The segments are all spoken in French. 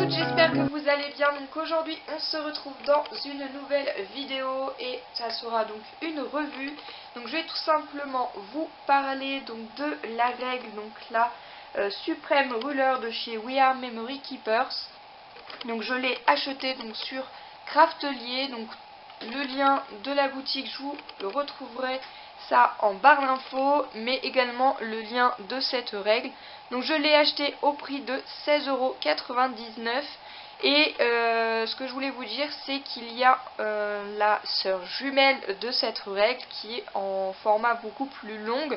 toutes, j'espère que vous allez bien. Donc aujourd'hui on se retrouve dans une nouvelle vidéo et ça sera donc une revue. Donc je vais tout simplement vous parler donc de la règle, donc la Supreme Ruler de chez We Are Memory Keepers. Donc je l'ai acheté donc sur Craftelier, donc le lien de la boutique je vous le retrouverai ça en barre d'infos, mais également le lien de cette règle. Donc je l'ai acheté au prix de 16,99 €. Et ce que je voulais vous dire, c'est qu'il y a la sœur jumelle de cette règle qui est en format beaucoup plus long,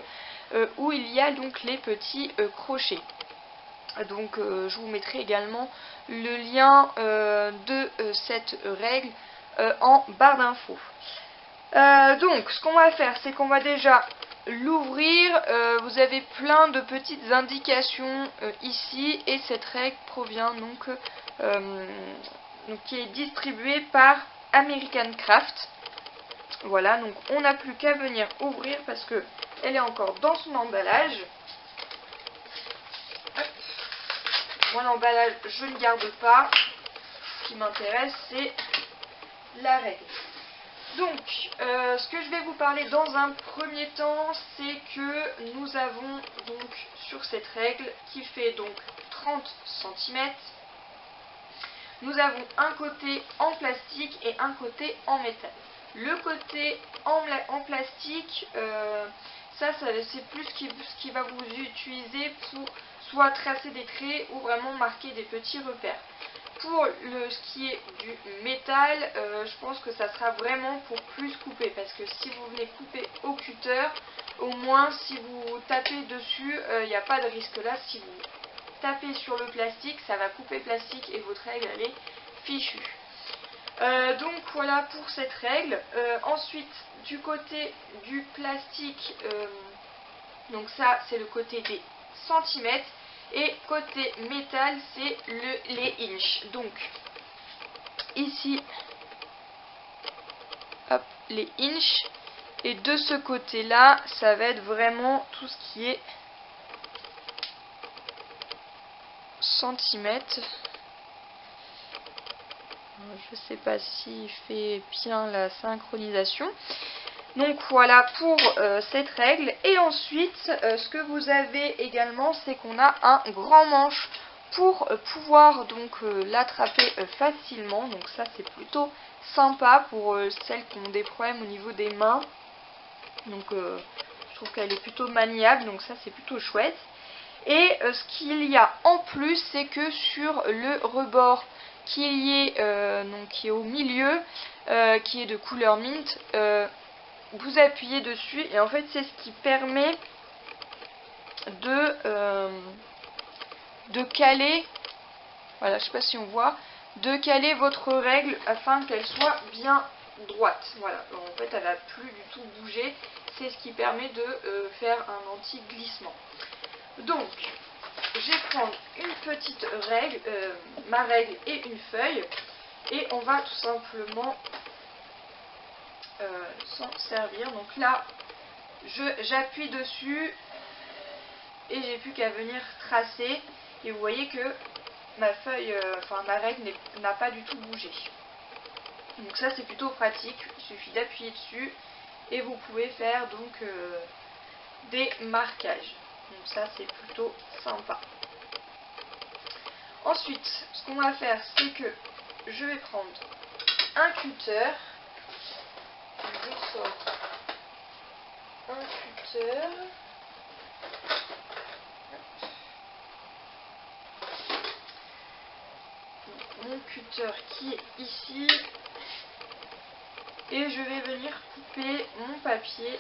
où il y a donc les petits crochets. Donc je vous mettrai également le lien de cette règle en barre d'infos. Donc ce qu'on va faire, c'est qu'on va déjà l'ouvrir. Vous avez plein de petites indications ici, et cette règle provient donc qui est distribuée par American Craft. Voilà, donc on n'a plus qu'à venir ouvrir parce que elle est encore dans son emballage. Moi l'emballage je ne garde pas, ce qui m'intéresse c'est la règle. Donc, ce que je vais vous parler dans un premier temps, c'est que nous avons donc sur cette règle qui fait donc 30 cm, nous avons un côté en plastique et un côté en métal. Le côté en plastique, c'est plus ce qui va vous utiliser pour soit tracer des traits ou vraiment marquer des petits repères. Pour ce qui est du métal, je pense que ça sera vraiment pour plus couper, parce que si vous venez couper au cutter, au moins si vous tapez dessus, il n'y a pas de risque là. Si vous tapez sur le plastique, ça va couper le plastique et votre règle elle est fichue. Donc voilà pour cette règle. Ensuite, du côté du plastique, donc ça c'est le côté des centimètres. Et côté métal, c'est les inches. Donc, ici, hop, les inches. Et de ce côté-là, ça va être vraiment tout ce qui est centimètres. Je ne sais pas s'il fait bien la synchronisation. Donc voilà pour cette règle. Et ensuite, ce que vous avez également, c'est qu'on a un grand manche pour pouvoir donc l'attraper facilement. Donc ça c'est plutôt sympa pour celles qui ont des problèmes au niveau des mains. Donc je trouve qu'elle est plutôt maniable, donc ça c'est plutôt chouette. Et ce qu'il y a en plus, c'est que sur le rebord qui est au milieu, qui est de couleur mint, vous appuyez dessus et en fait c'est ce qui permet de caler, voilà, je sais pas si on voit, de caler votre règle afin qu'elle soit bien droite. Voilà, en fait elle va plus du tout bouger, c'est ce qui permet de faire un anti-glissement. Donc je vais prendre une petite règle, ma règle et une feuille, et on va tout simplement s'en servir. Donc là j'appuie dessus et j'ai plus qu'à venir tracer, et vous voyez que ma feuille, ma règle n'a pas du tout bougé. Donc ça c'est plutôt pratique, il suffit d'appuyer dessus et vous pouvez faire donc des marquages. Donc ça c'est plutôt sympa. Ensuite, ce qu'on va faire, c'est que je vais prendre un cutter. Je sors un cutter. Donc, mon cutter qui est ici. Et je vais venir couper mon papier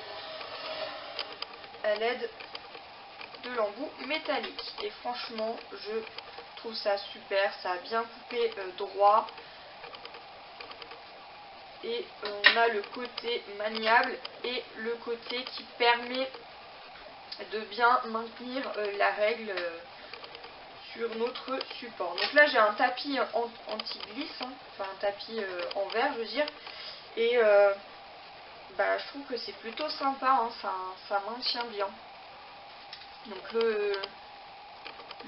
à l'aide de l'embout métallique. Et franchement, je trouve ça super. Ça a bien coupé droit. Et on a le côté maniable et le côté qui permet de bien maintenir la règle sur notre support. Donc là j'ai un tapis anti-glisse, enfin un tapis en verre je veux dire, et je trouve que c'est plutôt sympa, ça maintient bien. Donc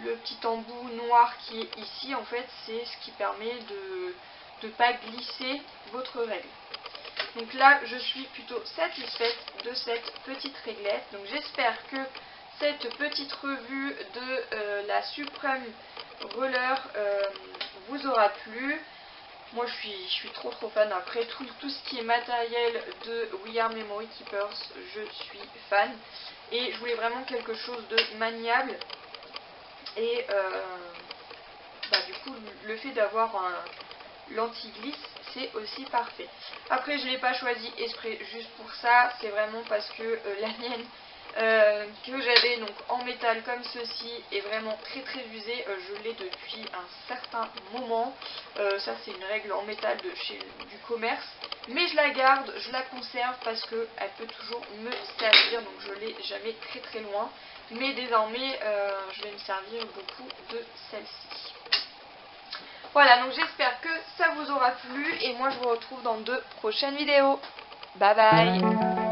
le petit embout noir qui est ici, en fait, c'est ce qui permet de ne pas glisser votre règle. Donc là, je suis plutôt satisfaite de cette petite réglette. Donc j'espère que cette petite revue de la Supreme Roller vous aura plu. Moi je suis trop fan. Après tout ce qui est matériel de We Are Memory Keepers, je suis fan. Et je voulais vraiment quelque chose de maniable. Et du coup le fait d'avoir l'anti-glisse, c'est aussi parfait. Après je ne l'ai pas choisi exprès juste pour ça. C'est vraiment parce que la mienne que j'avais donc en métal comme ceci est vraiment très usée. Je l'ai depuis un certain moment. Ça c'est une règle en métal de chez du commerce, mais je la garde, je la conserve parce que elle peut toujours me servir, donc je l'ai jamais très loin. Mais désormais je vais me servir beaucoup de celle-ci. Voilà, donc j'espère que ça vous aura plu et moi je vous retrouve dans de prochaines vidéos. Bye bye.